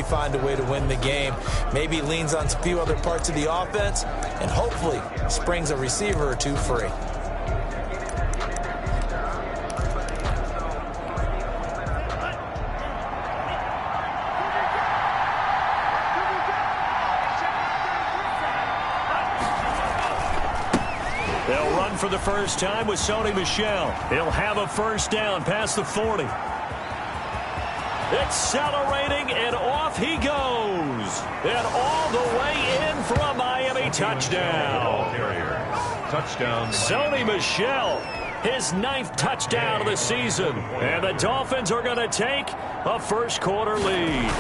we find a way to win the game. Maybe leans on a few other parts of the offense and hopefully springs a receiver or two free. They'll run for the first time with Sony Michel. He'll have a first down past the 40. Accelerating, and off he goes. And all the way in for a Miami touchdown. Touchdown. Sony Michel, his 9th touchdown of the season. And the Dolphins are going to take a first-quarter lead.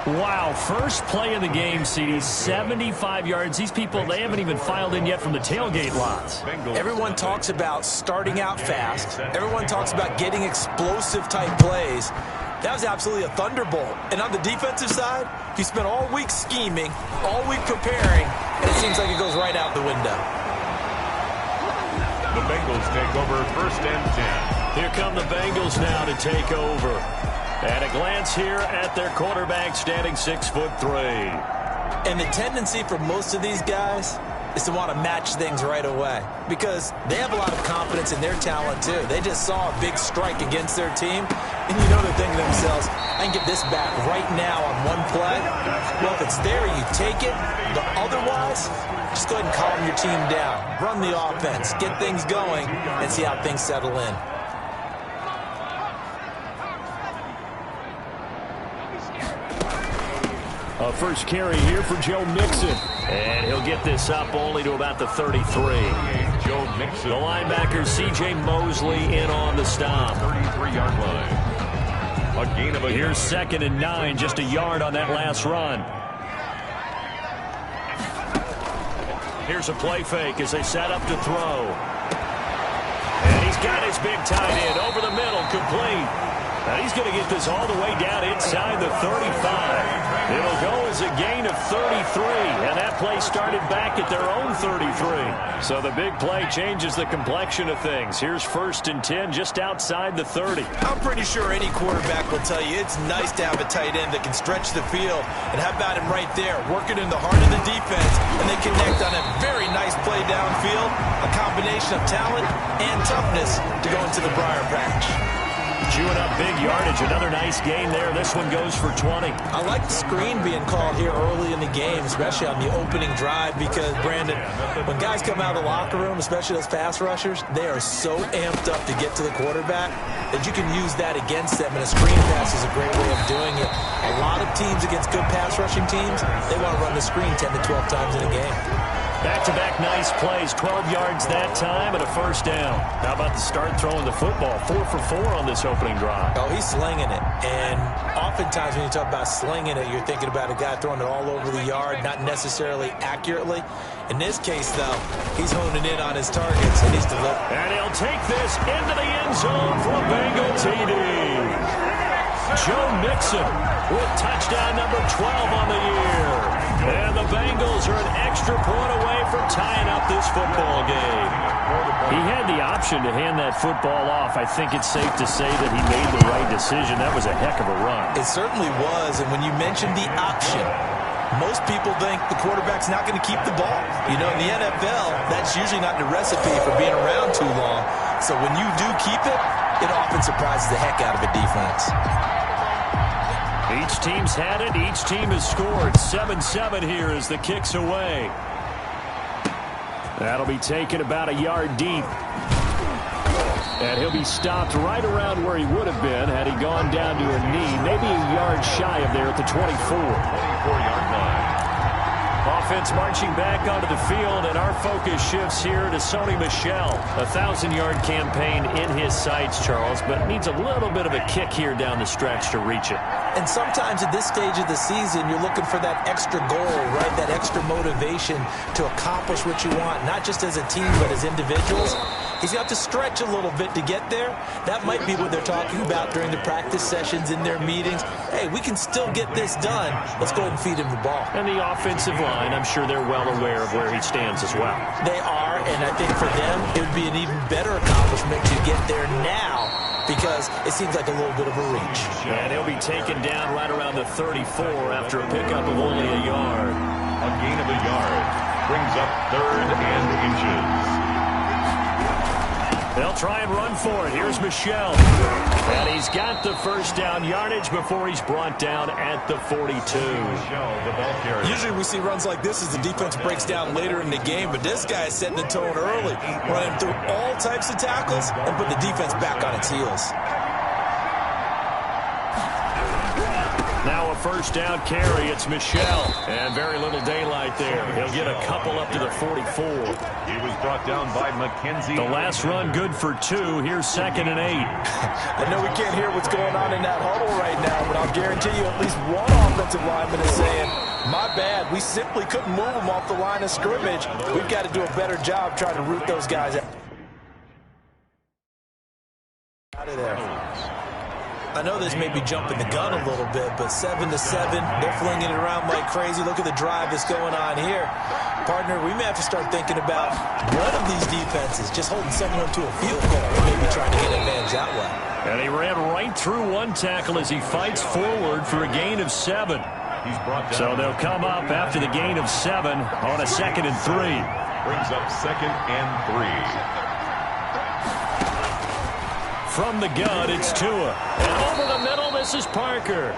Wow, first play in the game, CD, 75 yards. These people, they haven't even filed in yet from the tailgate lots. Everyone talks about starting out fast. Everyone talks about getting explosive-type plays. That was absolutely a thunderbolt. And on the defensive side, he spent all week scheming, all week preparing, and it seems like it goes right out the window. The Bengals take over 1st and 10. Here come the Bengals now to take over. At a glance here at their quarterback, standing 6'3". And the tendency for most of these guys is to want to match things right away because they have a lot of confidence in their talent too. They just saw a big strike against their team, and you know they're thinking to themselves, I can get this back right now on one play. Well, if it's there, you take it. But otherwise, just go ahead and calm your team down. Run the offense, get things going, and see how things settle in. A first carry here for Joe Mixon. And he'll get this up only to about the 33. Joe Mixon. The linebacker C.J. Mosley in on the stop. 33-yard line. A gain of a Here's 2nd and 9, just a yard on that last run. Here's a play fake as they set up to throw. And he's got his big tight end over the middle, complete. And he's going to get this all the way down inside the 35. It'll go as a gain of 33, and that play started back at their own 33. So the big play changes the complexion of things. Here's 1st and 10 just outside the 30. I'm pretty sure any quarterback will tell you it's nice to have a tight end that can stretch the field. And how about him right there, working in the heart of the defense, and they connect on a very nice play downfield, a combination of talent and toughness to go into the briar patch. Chewing up big yardage. Another nice gain there. This one goes for 20. I like the screen being called here early in the game, especially on the opening drive, because, Brandon, when guys come out of the locker room, especially those pass rushers, they are so amped up to get to the quarterback that you can use that against them, and a screen pass is a great way of doing it. A lot of teams against good pass rushing teams, they want to run the screen 10 to 12 times in a game. Back-to-back nice plays, 12 yards that time and a first down. How about the start throwing the football? 4 for 4 on this opening drive. Oh, he's slinging it. And oftentimes when you talk about slinging it, you're thinking about a guy throwing it all over the yard, not necessarily accurately. In this case, though, he's honing in on his targets, and he's delivering. And he'll take this into the end zone for a Bengal TD. Joe Mixon with touchdown number 12 on the year. And the Bengals are an extra point away from tying up this football game. He had the option to hand that football off. I think it's safe to say that he made the right decision. That was a heck of a run. It certainly was. And when you mentioned the option, most people think the quarterback's not going to keep the ball. You know, in the NFL, that's usually not the recipe for being around too long. So when you do keep it, it often surprises the heck out of a defense. Each team's had it. Each team has scored. 7-7 here as the kick's away. That'll be taken about a yard deep. And he'll be stopped right around where he would have been had he gone down to a knee. Maybe a yard shy of there at the 24. 24-yard line. Offense marching back onto the field, and our focus shifts here to Sony Michel. A 1,000-yard campaign in his sights, Charles, but needs a little bit of a kick here down the stretch to reach it. And sometimes at this stage of the season, you're looking for that extra goal, right? That extra motivation to accomplish what you want, not just as a team, but as individuals. He's got to stretch a little bit to get there. That might be what they're talking about during the practice sessions in their meetings. Hey, we can still get this done. Let's go ahead and feed him the ball. And the offensive line, I'm sure they're well aware of where he stands as well. They are, and I think for them, it would be an even better accomplishment to get there now because it seems like a little bit of a reach. And he'll be taken down right around the 34 after a pickup of only a yard. A gain of a yard brings up 3rd and inches. They'll try and run for it. Here's Michel. And he's got the first down yardage before he's brought down at the 42. Usually we see runs like this as the defense breaks down later in the game, but this guy is setting the tone early, running through all types of tackles and put the defense back on its heels. Now a first down carry. It's Michel. And very little daylight there. He'll get a couple up to the 44. He was brought down by McKenzie. The last run good for 2. Here's 2nd and 8. I know we can't hear what's going on in that huddle right now, but I'll guarantee you at least one offensive lineman is saying, my bad, we simply couldn't move them off the line of scrimmage. We've got to do a better job trying to root those guys out of there. I know this may be jumping the gun a little bit, but 7-7, they're flinging it around like crazy. Look at the drive that's going on here. Partner, we may have to start thinking about one of these defenses just holding someone to a field goal and maybe trying to get an advantage that way. And he ran right through one tackle as he fights forward for a gain of 7. So they'll come up after the gain of 7 on a 2nd and 3. Brings up 2nd and 3. From the gun, it's Tua. And over the middle, this is Parker.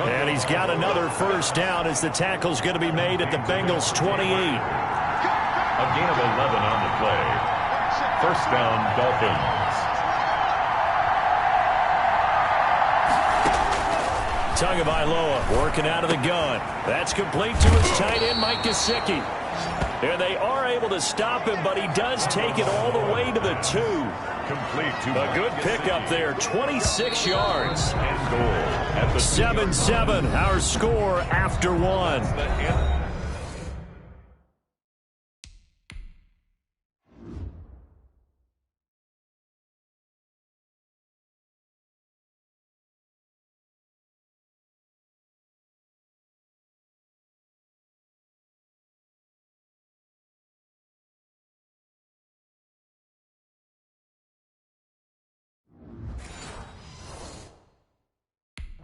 And he's got another first down as the tackle's going to be made at the Bengals' 28. A gain of 11 on the play. First down, Dolphins. Tagovailoa working out of the gun. That's complete to his tight end, Mike Gesicki. And they are able to stop him, but he does take it all the way to the 2. Complete to a good pickup there, 26 yards. And goal at the 7-7, our score after 1.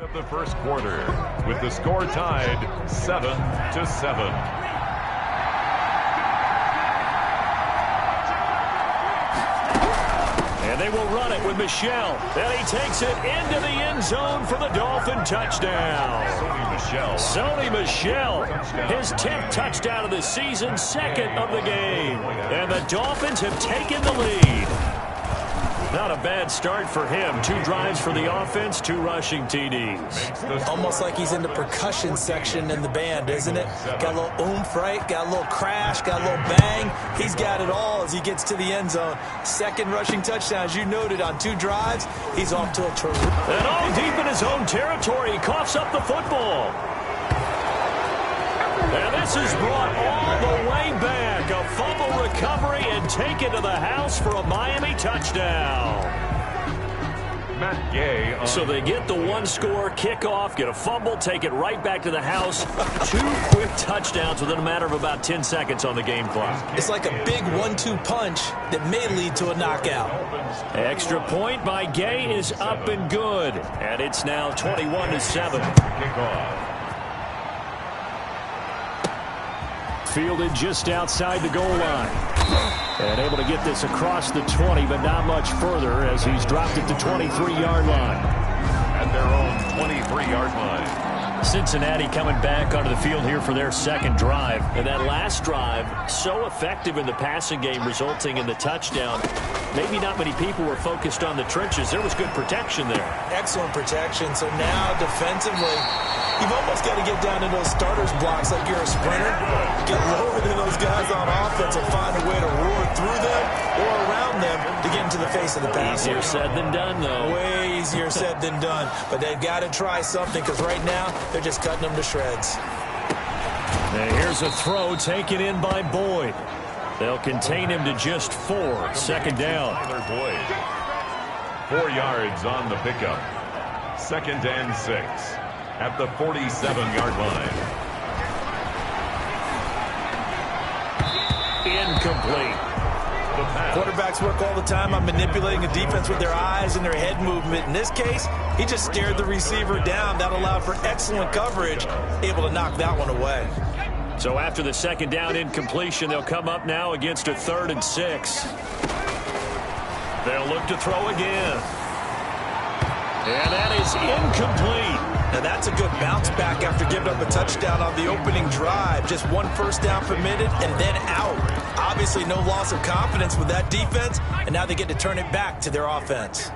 Of the first quarter, with the score tied 7-7. And they will run it with Michel. And he takes it into the end zone for the Dolphin touchdown. Sony Michel, his 10th touchdown of the season, 2nd of the game. And the Dolphins have taken the lead. Not a bad start for him. 2 drives for the offense, 2 rushing TDs. Almost like he's in the percussion section in the band, isn't it? Got a little oomph, right? Got a little crash, got a little bang. He's got it all as he gets to the end zone. 2nd rushing touchdown, as you noted, on 2 drives. He's off to a terrific. And all deep in his own territory, he coughs up the football. And this is brought all the way back. A fumble recovery and take it to the house for a Miami touchdown. Matt Gay. So they get the 1-score kickoff, get a fumble, take it right back to the house. 2 quick touchdowns within a matter of about 10 seconds on the game clock. It's like a big 1-2 punch that may lead to a knockout. Extra point by Gay is up and good. And it's now 21-7. Kickoff. Fielded just outside the goal line. And able to get this across the 20, but not much further as he's dropped it to 23-yard line. At their own 23-yard line. Cincinnati coming back onto the field here for their 2nd drive. And that last drive, so effective in the passing game, resulting in the touchdown. Maybe not many people were focused on the trenches. There was good protection there. Excellent protection. So now defensively, you've almost got to get down to those starters blocks like you're a sprinter. Get lower than those guys on offense and find a way to roar through them or around them to get into the face of the passer. Easier said than done, though. Way easier said than done. But they've got to try something because right now they're just cutting them to shreds. And here's a throw taken in by Boyd. They'll contain him to just 4. 2nd down. Boyd. 4 yards on the pickup. 2nd and 6. At the 47-yard line. Incomplete. the pass. Quarterbacks work all the time on manipulating a defense with their eyes and their head movement. In this case, he just stared the receiver down. That allowed for excellent coverage, able to knock that one away. So after the second down incompletion, they'll come up now against a 3rd and 6. They'll look to throw again. And that is incomplete. Now that's a good bounce back after giving up a touchdown on the opening drive. Just 1 first down permitted and then out. Obviously no loss of confidence with that defense, and now they get to turn it back to their offense.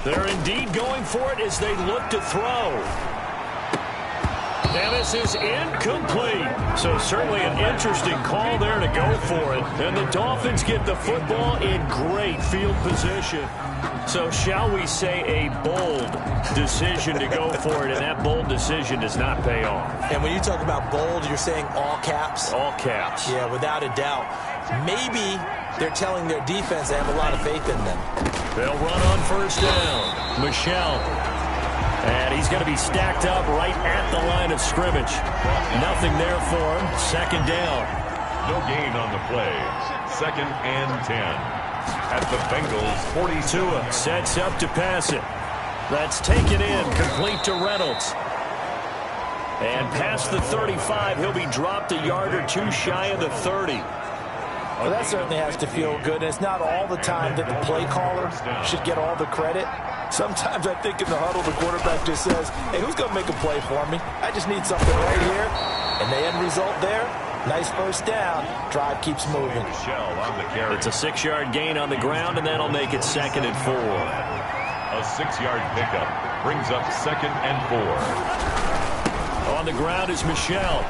They're indeed going for it as they look to throw. And this is incomplete. So certainly an interesting call there to go for it. And the Dolphins get the football in great field position. So shall we say a bold decision to go for it, and that bold decision does not pay off. And when you talk about bold, you're saying all caps? All caps. Yeah, without a doubt. Maybe they're telling their defense they have a lot of faith in them. They'll run on first down. Michel. And he's going to be stacked up right at the line of scrimmage. Nothing there for him. Second down. No gain on the play. 2nd and 10. At the Bengals 42. Tua sets up to pass it. That's taken in, complete to Reynolds. And past the 35, he'll be dropped a yard or two shy of the 30. Well, that certainly has to feel good. And it's not all the time that the play caller should get all the credit. Sometimes I think in the huddle, the quarterback just says, hey, who's going to make a play for me? I just need something right here. And the end result there, nice first down. Drive keeps moving. It's a 6-yard gain on the ground, and that'll make it 2nd and 4. A 6-yard pickup brings up 2nd and 4. On the ground is Michel.